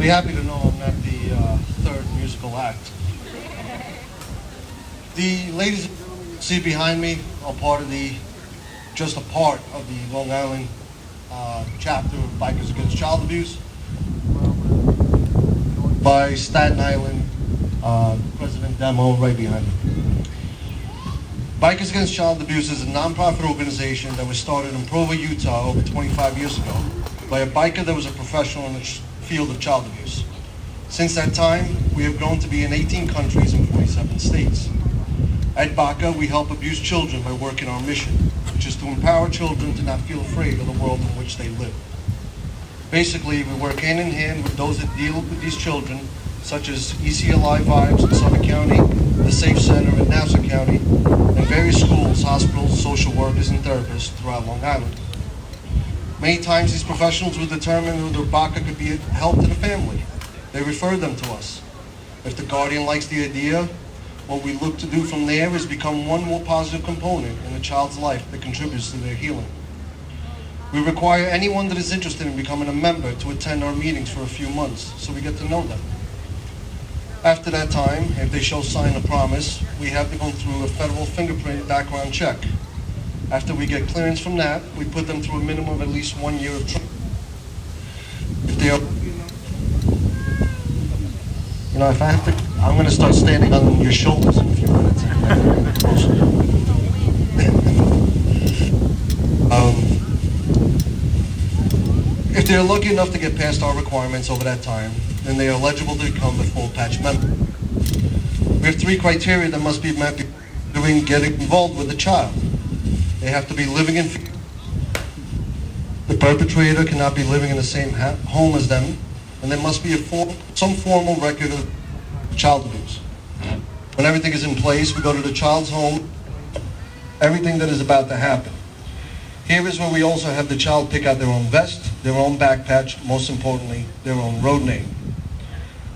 happy to know I'm not the third musical act. The ladies and gentlemen you see behind me are just a part of the Long Island chapter of Bikers Against Child Abuse by Staten Island President Demo right behind me. Bikers Against Child Abuse is a nonprofit organization that was started in Provo, Utah over 25 years ago by a biker that was a professional in the field of child abuse. Since that time, we have grown to be in 18 countries and 47 states. At B.A.C.A, we help abused children by working our mission, which is to empower children to not feel afraid of the world in which they live. Basically, we work hand in hand with those that deal with these children, such as ECLI Vibes in Suffolk County, the Safe Center in Nassau County, and various schools, hospitals, social workers, and therapists throughout Long Island. Many times these professionals will determine whether B.A.C.A could be a help to the family. They refer them to us. If the guardian likes the idea, what we look to do from there is become one more positive component in a child's life that contributes to their healing. We require anyone that is interested in becoming a member to attend our meetings for a few months so we get to know them. After that time, if they show sign of promise, we have to go through a federal fingerprint background check. After we get clearance from that, we put them through a minimum of at least 1 year of training. If they are, if I have to, I'm going to start standing on your shoulders in a few minutes. If they're lucky enough to get past our requirements over that time, then they are eligible to become a full patch member. We have 3 criteria that must be met before getting involved with the child. They have to be living in fear. The perpetrator cannot be living in the same home as them, and there must be some formal record of child abuse. When everything is in place, we go to the child's home, everything that is about to happen. Here is where we also have the child pick out their own vest, their own back patch, most importantly, their own road name.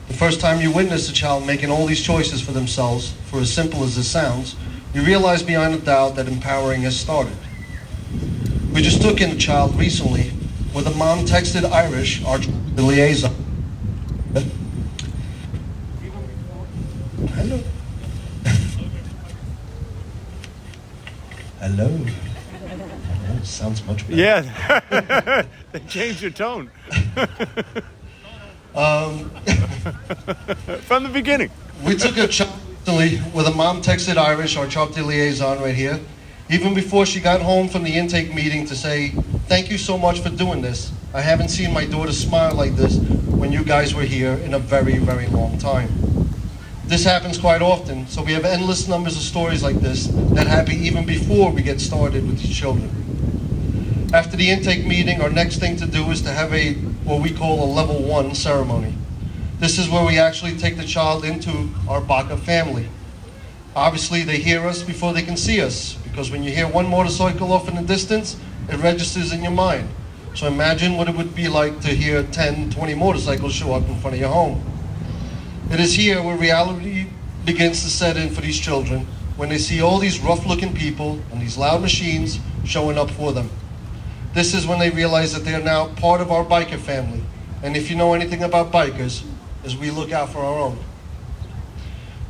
The first time you witness a child making all these choices for themselves, for as simple as this sounds, you realize beyond a doubt that empowering has started. We just took in a child recently where the mom texted Irish, the liaison. Hello. Hello. Oh, sounds much better. Yeah, they changed your tone. From the beginning. We took a child recently where the mom texted Irish, our chapter liaison right here, even before she got home from the intake meeting to say, "Thank you so much for doing this. I haven't seen my daughter smile like this when you guys were here in a very, very long time." This happens quite often, so we have endless numbers of stories like this that happen even before we get started with these children. After the intake meeting, our next thing to do is to have what we call a level 1 ceremony. This is where we actually take the child into our B.A.C.A family. Obviously, they hear us before they can see us, because when you hear one motorcycle off in the distance, it registers in your mind. So imagine what it would be like to hear 10, 20 motorcycles show up in front of your home. It is here where reality begins to set in for these children, when they see all these rough-looking people and these loud machines showing up for them. This is when they realize that they are now part of our biker family. And if you know anything about bikers, is we look out for our own.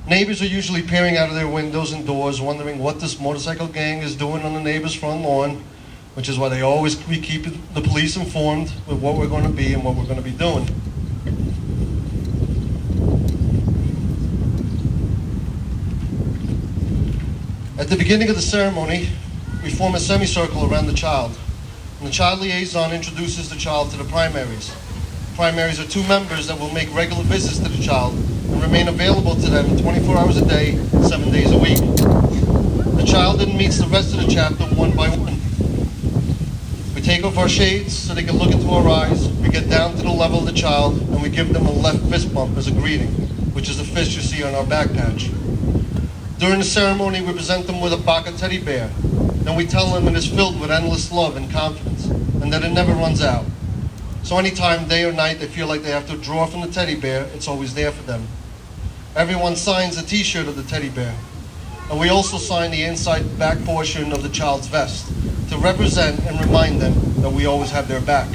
Neighbors are usually peering out of their windows and doors, wondering what this motorcycle gang is doing on the neighbor's front lawn, which is why we keep the police informed with what we're going to be and what we're going to be doing. At the beginning of the ceremony, we form a semicircle around the child. And the child liaison introduces the child to the primaries. Primaries are 2 members that will make regular visits to the child and remain available to them 24 hours a day, 7 days a week. The child then meets the rest of the chapter one by one. We take off our shades so they can look into our eyes. We get down to the level of the child and we give them a left fist bump as a greeting, which is the fist you see on our back patch. During the ceremony, we present them with a B.A.C.A teddy bear. Then we tell them it is filled with endless love and confidence, and that it never runs out. So anytime, day or night, they feel like they have to draw from the teddy bear, it's always there for them. Everyone signs a t-shirt of the teddy bear. And we also sign the inside back portion of the child's vest to represent and remind them that we always have their back.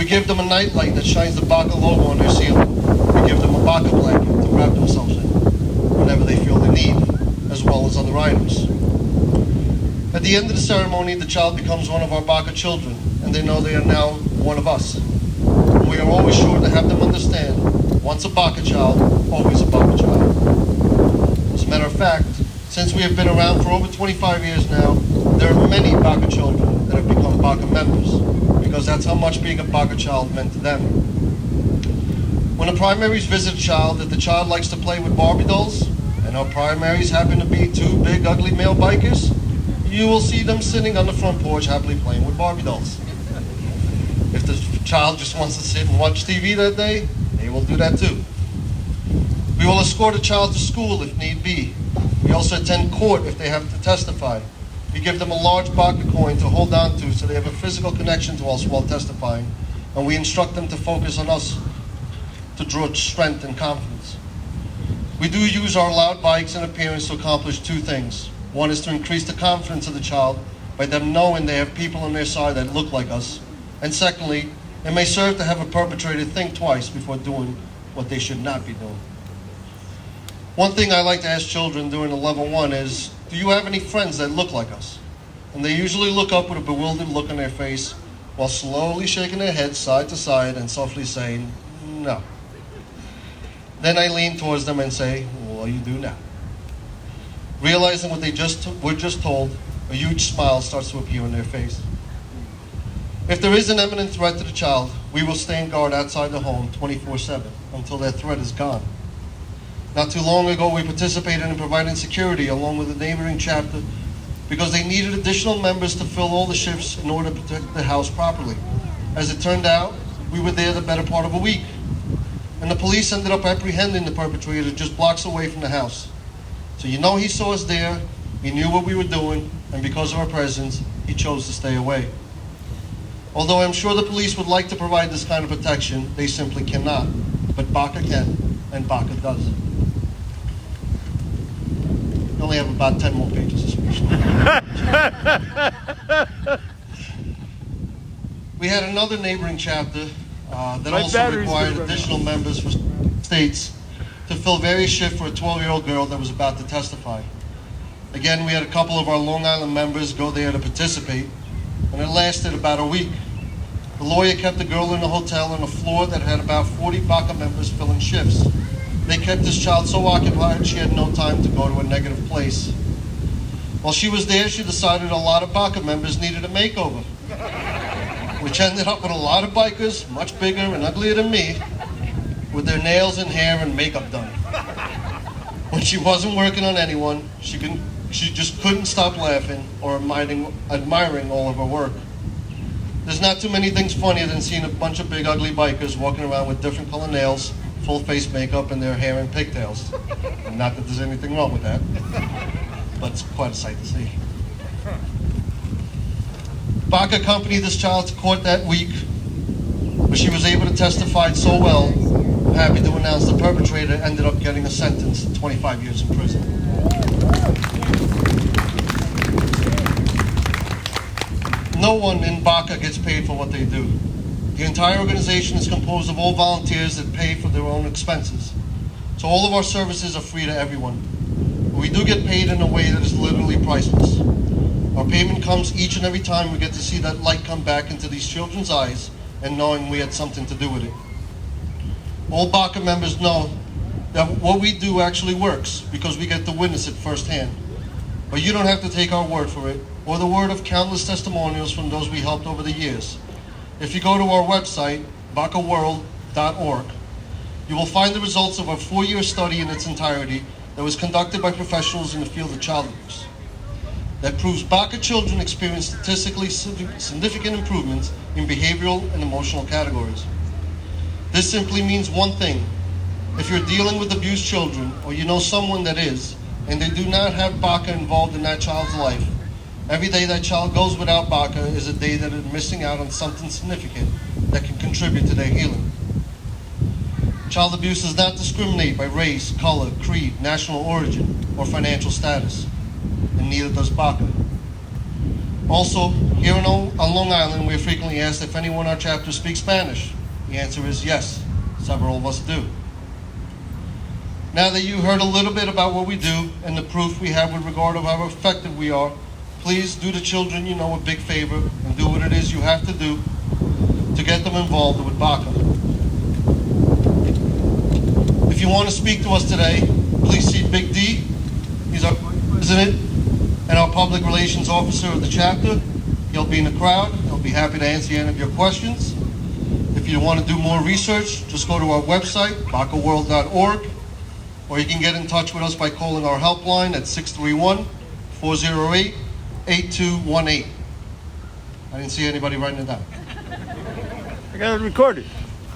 We give them a nightlight that shines the B.A.C.A logo on their ceiling. We give them a B.A.C.A blanket to wrap themselves in whenever they feel the need, as well as other items. At the end of the ceremony, the child becomes one of our B.A.C.A children, and they know they are now one of us. And we are always sure to have them understand, once a B.A.C.A child, always a B.A.C.A child. As a matter of fact, since we have been around for over 25 years now, there are many B.A.C.A children that have become B.A.C.A members, because that's how much being a B.A.C.A child meant to them. When the primaries visit a child, if the child likes to play with Barbie dolls, and our primaries happen to be two big, ugly male bikers, you will see them sitting on the front porch happily playing with Barbie dolls. If the child just wants to sit and watch TV that day, they will do that too. We will escort a child to school if need be. We also attend court if they have to testify. We give them a large B.A.C.A coin to hold on to so they have a physical connection to us while testifying, and we instruct them to focus on us to draw strength and confidence. We do use our loud bikes and appearance to accomplish two things. One is to increase the confidence of the child by them knowing they have people on their side that look like us. And secondly, it may serve to have a perpetrator think twice before doing what they should not be doing. One thing I like to ask children during the level 1 is, do you have any friends that look like us? And they usually look up with a bewildered look on their face while slowly shaking their heads side to side and softly saying, no. Then I lean towards them and say, well, you do now. Realizing what they were just told, a huge smile starts to appear on their face. If there is an imminent threat to the child, we will stand guard outside the home 24/7 until that threat is gone. Not too long ago, we participated in providing security along with the neighboring chapter because they needed additional members to fill all the shifts in order to protect the house properly. As it turned out, we were there the better part of a week, and the police ended up apprehending the perpetrator just blocks away from the house. So you know he saw us there, he knew what we were doing, and because of our presence, he chose to stay away. Although I'm sure the police would like to provide this kind of protection, they simply cannot. But B.A.C.A can, and B.A.C.A does. We only have about 10 more pages this week. We had another neighboring chapter that also required additional members for states to fill various shifts for a 12-year-old girl that was about to testify. Again, we had a couple of our Long Island members go there to participate, and it lasted about a week. The lawyer kept the girl in a hotel on a floor that had about 40 B.A.C.A members filling shifts. They kept this child so occupied she had no time to go to a negative place. While she was there, she decided a lot of B.A.C.A members needed a makeover, which ended up with a lot of bikers, much bigger and uglier than me, with their nails and hair and makeup done. When she wasn't working on anyone, she just couldn't stop laughing or admiring all of her work. There's not too many things funnier than seeing a bunch of big ugly bikers walking around with different color nails, full face makeup, and their hair in pigtails. And not that there's anything wrong with that, but it's quite a sight to see. B.A.C.A accompanied this child to court that week, but she was able to testify so well, I'm happy to announce the perpetrator ended up getting a sentence of 25 years in prison. No one in B.A.C.A gets paid for what they do. The entire organization is composed of all volunteers that pay for their own expenses. So all of our services are free to everyone. But we do get paid in a way that is literally priceless. Our payment comes each and every time we get to see that light come back into these children's eyes and knowing we had something to do with it. All B.A.C.A members know that what we do actually works because we get to witness it firsthand. But you don't have to take our word for it, or the word of countless testimonials from those we helped over the years. If you go to our website, BACAworld.org, you will find the results of a 4-year study in its entirety that was conducted by professionals in the field of child abuse. That proves B.A.C.A children experience statistically significant improvements in behavioral and emotional categories. This simply means one thing. If you're dealing with abused children, or you know someone that is, and they do not have B.A.C.A involved in that child's life, every day that child goes without B.A.C.A is a day that is missing out on something significant that can contribute to their healing. Child abuse does not discriminate by race, color, creed, national origin, or financial status, and neither does B.A.C.A. Also, here on Long Island, we're frequently asked if anyone in our chapter speaks Spanish. The answer is yes. Several of us do. Now that you heard a little bit about what we do and the proof we have with regard to how effective we are, please do the children you know a big favor and do what it is you have to do to get them involved with B.A.C.A. If you want to speak to us today, please see Big D. He's our president and our public relations officer of the chapter. He'll be in the crowd. He'll be happy to answer any of your questions. If you want to do more research, just go to our website, baacaworld.org, or you can get in touch with us by calling our helpline at 631-408-8218. I didn't see anybody writing it down. I got it recorded.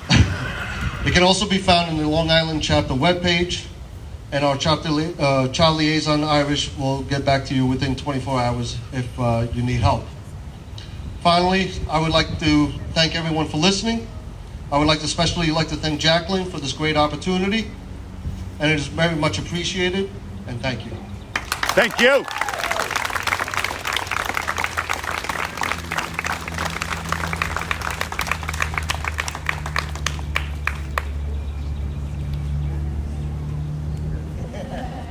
It can also be found in the Long Island chapter webpage, and our chapter child liaison Irish will get back to you within 24 hours if you need help. Finally, I would like to thank everyone for listening. I would especially like to thank Jacqueline for this great opportunity, and it is very much appreciated, and thank you. Thank you.